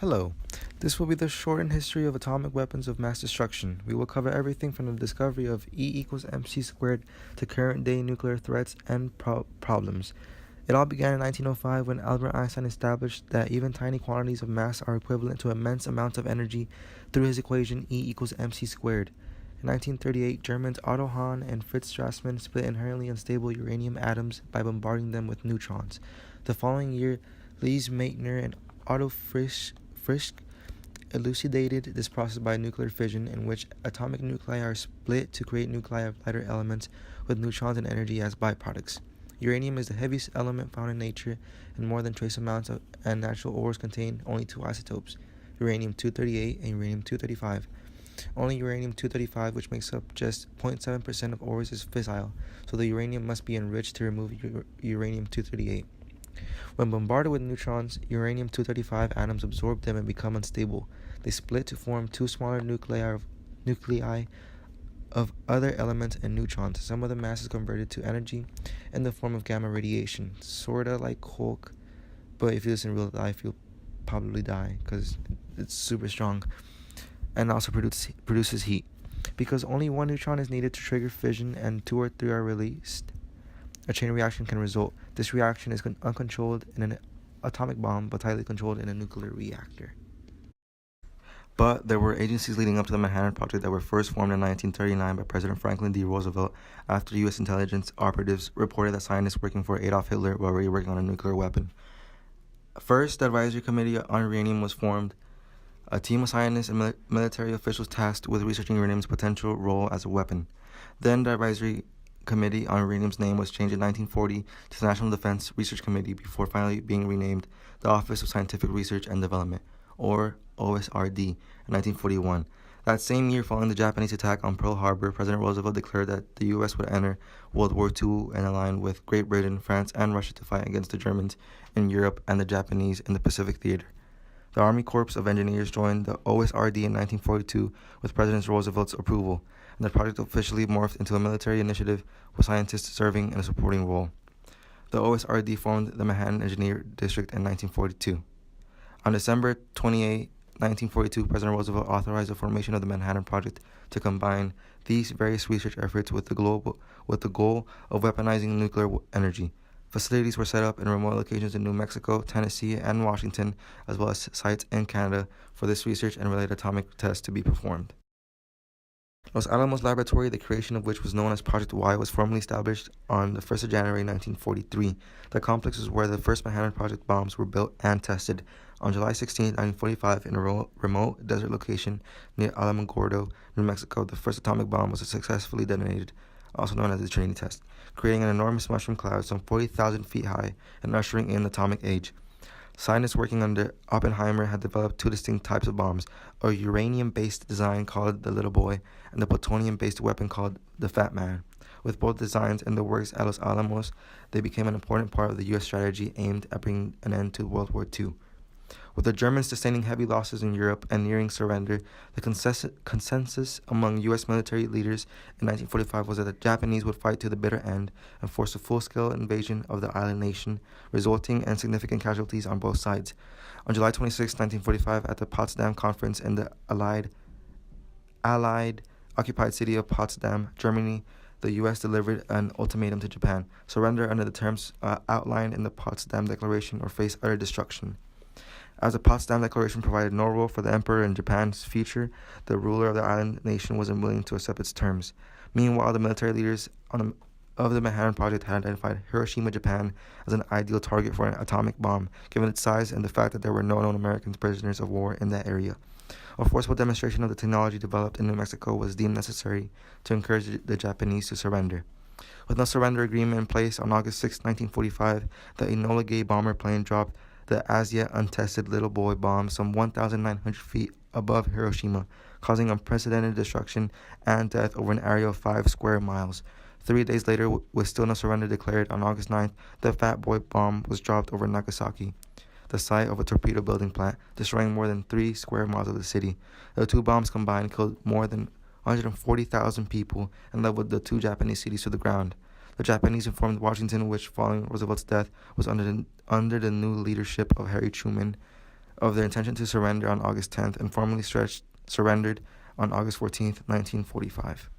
Hello. This will be the shortened history of atomic weapons of mass destruction. We will cover everything from the discovery of E=mc² to current day nuclear threats and problems. It all began in 1905 when Albert Einstein established that even tiny quantities of mass are equivalent to immense amounts of energy through his equation E=mc². In 1938, Germans Otto Hahn and Fritz Strassmann split inherently unstable uranium atoms by bombarding them with neutrons. The following year, Lise Meitner and Otto Frisch elucidated this process by nuclear fission, in which atomic nuclei are split to create nuclei of lighter elements with neutrons and energy as byproducts. Uranium is the heaviest element found in nature, and more than trace amounts and natural ores contain only two isotopes, uranium-238 and uranium-235. Only uranium-235, which makes up just 0.7% of ores, is fissile, so the uranium must be enriched to remove uranium-238. When bombarded with neutrons, uranium-235 atoms absorb them and become unstable. They split to form two smaller nuclei of other elements and neutrons. Some of the mass is converted to energy in the form of gamma radiation, sorta like Hulk, but if you listen in real life, you'll probably die because it's super strong, and also produces heat. Because only one neutron is needed to trigger fission and two or three are released, a chain reaction can result. This reaction is uncontrolled in an atomic bomb, but tightly controlled in a nuclear reactor. But there were agencies leading up to the Manhattan Project that were first formed in 1939 by President Franklin D. Roosevelt after U.S. intelligence operatives reported that scientists working for Adolf Hitler were already working on a nuclear weapon. First, the Advisory Committee on Uranium was formed, a team of scientists and military officials tasked with researching uranium's potential role as a weapon. Then the Advisory Committee on Uranium's name was changed in 1940 to the National Defense Research Committee before finally being renamed the Office of Scientific Research and Development, or OSRD, in 1941. That same year, following the Japanese attack on Pearl Harbor, President Roosevelt declared that the U.S. would enter World War II and align with Great Britain, France, and Russia to fight against the Germans in Europe and the Japanese in the Pacific Theater. The Army Corps of Engineers joined the OSRD in 1942 with President Roosevelt's approval, and the project officially morphed into a military initiative with scientists serving in a supporting role. The OSRD formed the Manhattan Engineer District in 1942. On December 28, 1942, President Roosevelt authorized the formation of the Manhattan Project to combine these various research efforts with the goal of weaponizing nuclear energy. Facilities were set up in remote locations in New Mexico, Tennessee, and Washington, as well as sites in Canada for this research and related atomic tests to be performed. Los Alamos Laboratory, the creation of which was known as Project Y, was formally established on the 1st of January 1943. The complex is where the first Manhattan Project bombs were built and tested. On July 16, 1945, in a remote desert location near Alamogordo, New Mexico, the first atomic bomb was successfully detonated, also known as the Trinity test, creating an enormous mushroom cloud some 40,000 feet high and ushering in the atomic age. Scientists working under Oppenheimer had developed two distinct types of bombs, a uranium-based design called the Little Boy and a plutonium-based weapon called the Fat Man. With both designs in the works at Los Alamos, they became an important part of the U.S. strategy aimed at bringing an end to World War II. With the Germans sustaining heavy losses in Europe and nearing surrender, the consensus among U.S. military leaders in 1945 was that the Japanese would fight to the bitter end and force a full-scale invasion of the island nation, resulting in significant casualties on both sides. On July 26, 1945, at the Potsdam Conference in the Allied occupied city of Potsdam, Germany, the U.S. delivered an ultimatum to Japan: surrender under the terms outlined in the Potsdam Declaration or face utter destruction. As the Potsdam Declaration provided no role for the emperor in Japan's future, the ruler of the island nation was unwilling to accept its terms. Meanwhile, the military leaders of the Manhattan Project had identified Hiroshima, Japan, as an ideal target for an atomic bomb, given its size and the fact that there were no known American prisoners of war in that area. A forcible demonstration of the technology developed in New Mexico was deemed necessary to encourage the Japanese to surrender. With no surrender agreement in place, on August 6, 1945, the Enola Gay bomber plane dropped the as-yet untested Little Boy bomb some 1,900 feet above Hiroshima, causing unprecedented destruction and death over an area of 5 square miles. 3 days later, with still no surrender declared, on August 9th, the Fat Boy bomb was dropped over Nagasaki, the site of a torpedo building plant, destroying more than 3 square miles of the city. The two bombs combined killed more than 140,000 people and leveled the two Japanese cities to the ground. The Japanese informed Washington, which, following Roosevelt's death, was under the new leadership of Harry Truman, of their intention to surrender on August 10th and formally surrendered on August 14th, 1945.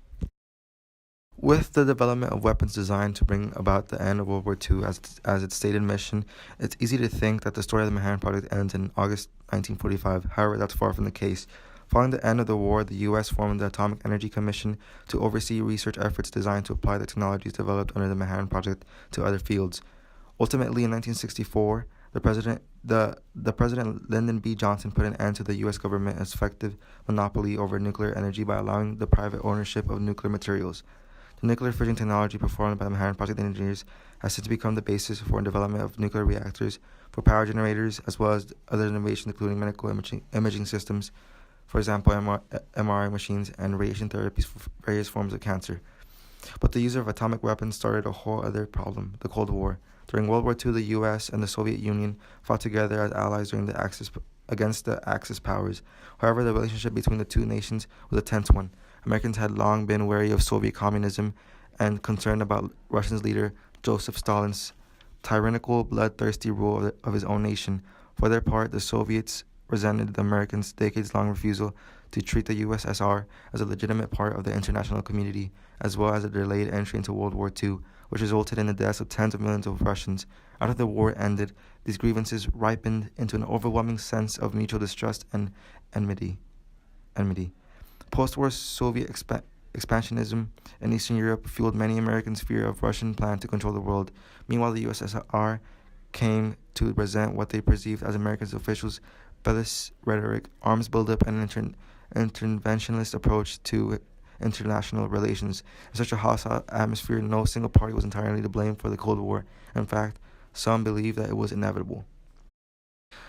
With the development of weapons designed to bring about the end of World War II as its stated mission, it's easy to think that the story of the Manhattan Project ends in August 1945. However, that's far from the case. Following the end of the war, the U.S. formed the Atomic Energy Commission to oversee research efforts designed to apply the technologies developed under the Manhattan Project to other fields. Ultimately, in 1964, the President Lyndon B. Johnson put an end to the U.S. government's effective monopoly over nuclear energy by allowing the private ownership of nuclear materials. The nuclear fission technology performed by the Manhattan Project engineers has since become the basis for the development of nuclear reactors for power generators, as well as other innovations including medical imaging systems, for example, MRI machines, and radiation therapies for various forms of cancer. But the use of atomic weapons started a whole other problem, the Cold War. During World War II, the U.S. and the Soviet Union fought together as allies against the Axis powers. However, the relationship between the two nations was a tense one. Americans had long been wary of Soviet communism and concerned about Russia's leader Joseph Stalin's tyrannical, bloodthirsty rule of his own nation. For their part, the Soviets resented the Americans' decades-long refusal to treat the USSR as a legitimate part of the international community, as well as a delayed entry into World War II, which resulted in the deaths of tens of millions of Russians. After the war ended, these grievances ripened into an overwhelming sense of mutual distrust and enmity. Post-war Soviet expansionism in Eastern Europe fueled many Americans' fear of Russian plan to control the world. Meanwhile, the USSR came to resent what they perceived as American officials' bellicist rhetoric, arms buildup, and interventionist approach to international relations. In such a hostile atmosphere, no single party was entirely to blame for the Cold War. In fact, some believed that it was inevitable.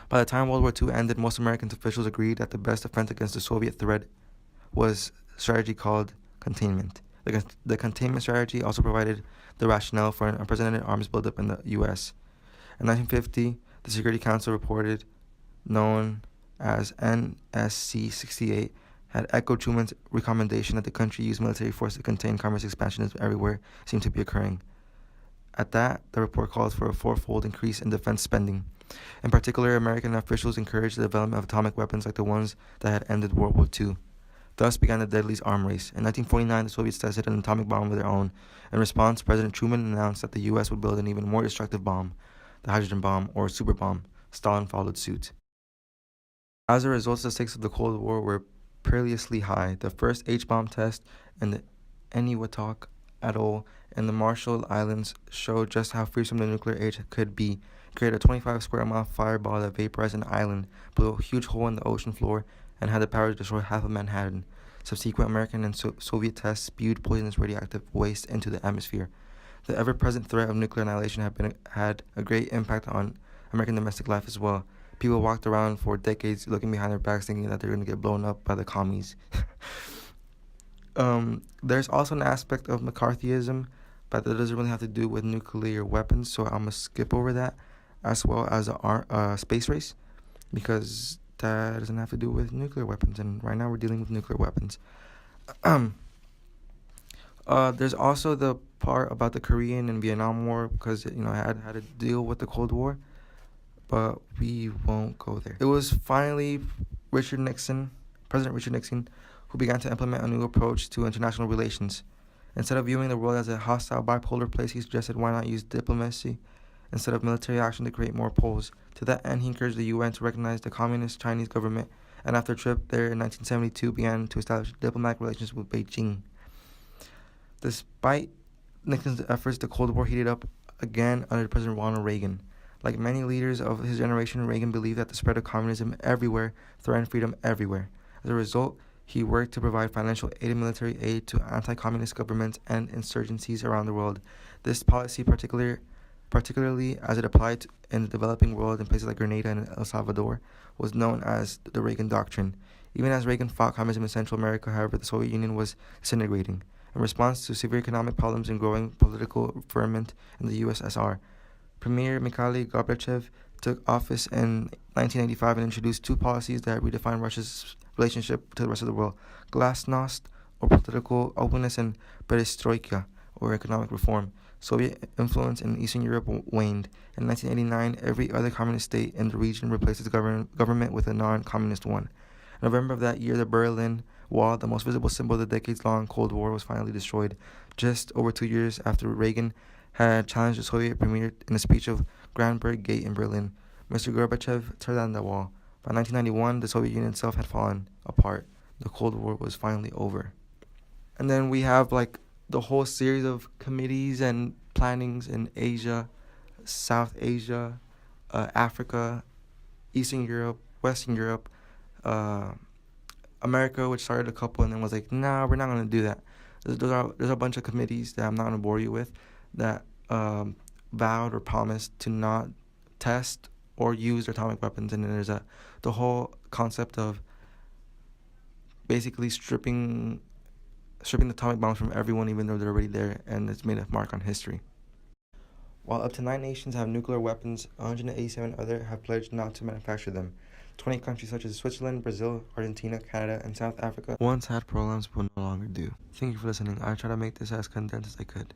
By the time World War II ended, most American officials agreed that the best defense against the Soviet threat was a strategy called containment. The containment strategy also provided the rationale for an unprecedented arms buildup in the U.S. In 1950, the Security Council reported, known as NSC 68, had echoed Truman's recommendation that the country use military force to contain communist expansionism everywhere seemed to be occurring. At that, the report called for a fourfold increase in defense spending. In particular, American officials encouraged the development of atomic weapons like the ones that had ended World War II. Thus began the deadliest arms race. In 1949, the Soviets tested an atomic bomb of their own. In response, President Truman announced that the U.S. would build an even more destructive bomb, the hydrogen bomb, or super bomb. Stalin followed suit. As a result, the stakes of the Cold War were perilously high. The first H-bomb test in the Eniwetok Atoll in the Marshall Islands showed just how fearsome the nuclear age could be. It created a 25 square mile fireball that vaporized an island, blew a huge hole in the ocean floor, and had the power to destroy half of Manhattan. Subsequent American and Soviet tests spewed poisonous radioactive waste into the atmosphere. The ever-present threat of nuclear annihilation had a great impact on American domestic life as well. People walked around for decades looking behind their backs thinking that they're going to get blown up by the commies. There's also an aspect of McCarthyism, but that doesn't really have to do with nuclear weapons, so I'm going to skip over that, as well as a space race, because that doesn't have to do with nuclear weapons, and right now we're dealing with nuclear weapons. There's also the part about the Korean and Vietnam War, because I had to deal with the Cold War, but we won't go there. It was finally President Richard Nixon, who began to implement a new approach to international relations. Instead of viewing the world as a hostile bipolar place, he suggested why not use diplomacy instead of military action to create more poles. To that end, he encouraged the UN to recognize the communist Chinese government, and after a trip there in 1972 began to establish diplomatic relations with Beijing. Despite Nixon's efforts, the Cold War heated up again under President Ronald Reagan. Like many leaders of his generation, Reagan believed that the spread of communism everywhere threatened freedom everywhere. As a result, he worked to provide financial aid and military aid to anti-communist governments and insurgencies around the world. This policy, particularly as it applied in the developing world in places like Grenada and El Salvador, was known as the Reagan Doctrine. Even as Reagan fought communism in Central America, however, the Soviet Union was disintegrating. In response to severe economic problems and growing political ferment in the USSR, Premier Mikhail Gorbachev took office in 1985 and introduced two policies that redefined Russia's relationship to the rest of the world: glasnost, or political openness, and perestroika, or economic reform. Soviet influence in Eastern Europe waned. In 1989, every other communist state in the region replaced its government with a non-communist one. In November of that year, the Berlin Wall, the most visible symbol of the decades-long Cold War, was finally destroyed, just over 2 years after Reagan had challenged the Soviet premier in a speech of Brandenburg Gate in Berlin. Mr. Gorbachev tore down the wall. By 1991, the Soviet Union itself had fallen apart. The Cold War was finally over. And then we have like the whole series of committees and plannings in Asia, South Asia, Africa, Eastern Europe, Western Europe, America, which started a couple and then was like, nah, we're not going to do that. There's a bunch of committees that I'm not going to bore you with that vowed or promised to not test or use atomic weapons. And then there's the whole concept of basically stripping the atomic bombs from everyone, even though they're already there, and it's made a mark on history. While up to 9 nations have nuclear weapons, 187 other have pledged not to manufacture them. 20 countries such as Switzerland, Brazil, Argentina, Canada, and South Africa once had programs but no longer do. Thank you for listening. I try to make this as condensed as I could.